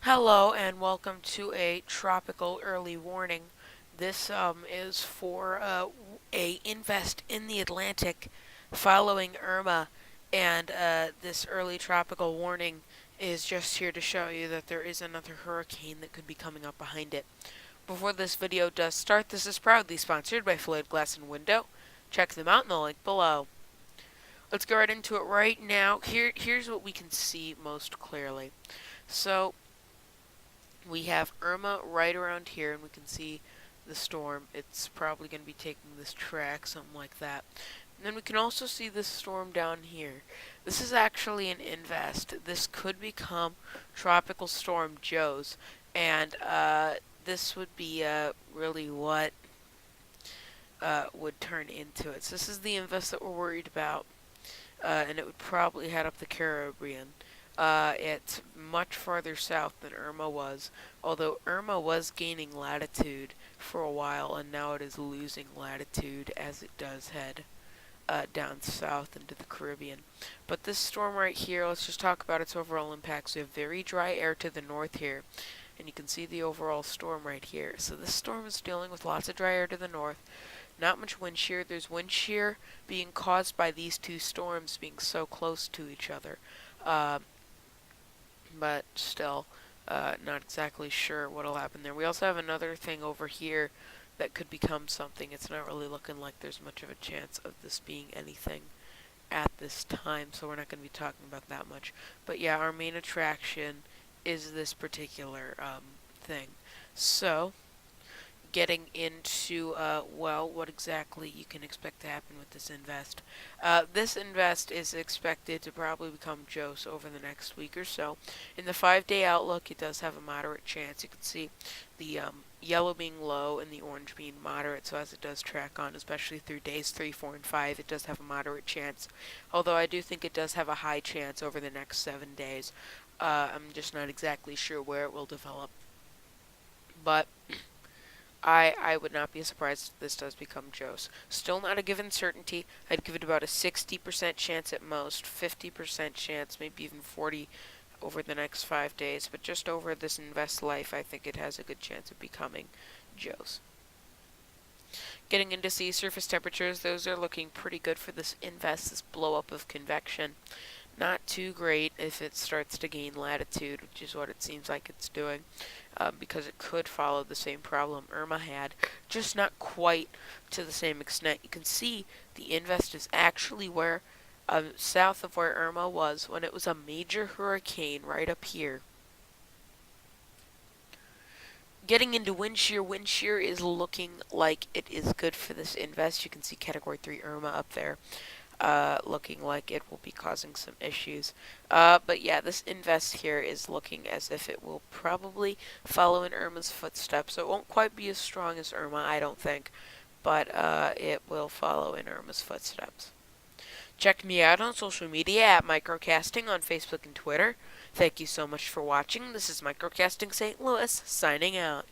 Hello and welcome to a tropical early warning. This is for a invest in the Atlantic following Irma, and this early tropical warning is just here to show you that there is another hurricane that could be coming up behind it. Before this video does start, this is proudly sponsored by Floyd Glass and Window. Check them out in the link below. Let's go right into it right now. Here's what we can see most clearly. So we have Irma right around here, and we can see the storm. It's probably going to be taking this track, something like that. And then we can also see this storm down here. This is actually an invest. This could become Tropical Storm Joe's, and this would be really what would turn into it. So this is the invest that we're worried about, and it would probably head up the Caribbean. It's much farther south than Irma was, although Irma was gaining latitude for a while, and now it is losing latitude as it does head down south into the Caribbean. But this storm right here, let's just talk about its overall impacts. We have very dry air to the north here, and you can see the overall storm right here. So this storm is dealing with lots of dry air to the north, not much wind shear. There's wind shear being caused by these two storms being so close to each other. But still, not exactly sure what'll happen there. We also have another thing over here that could become something. It's not really looking like there's much of a chance of this being anything at this time, so we're not going to be talking about that much. But yeah, our main attraction is this particular thing. So, getting into, well, what exactly you can expect to happen with this invest. This invest is expected to probably become Jose over the next week or so. In the 5-day outlook, it does have a moderate chance. You can see the yellow being low and the orange being moderate, so as it does track on, especially through days 3, 4, and 5, it does have a moderate chance. Although I do think it does have a high chance over the next 7 days. I'm just not exactly sure where it will develop. But I would not be surprised if this does become Jose. Still not a given certainty. I'd give it about a 60% chance at most, 50% chance, maybe even 40 over the next 5 days. But just over this invest life, I think it has a good chance of becoming Jose. Getting into sea surface temperatures, those are looking pretty good for this invest, this blow up of convection. Not too great if it starts to gain latitude, which is what it seems like it's doing, because it could follow the same problem Irma had, just not quite to the same extent. You can see the invest is actually where south of where Irma was when it was a major hurricane right up here. Getting into wind shear is looking like it is good for this invest. You can see Category 3 Irma up there. Looking like it will be causing some issues. But yeah, this invest here is looking as if it will probably follow in Irma's footsteps. So it won't quite be as strong as Irma, I don't think, but it will follow in Irma's footsteps. Check me out on social media at Microcasting on Facebook and Twitter. Thank you so much for watching. This is Microcasting St. Louis, signing out.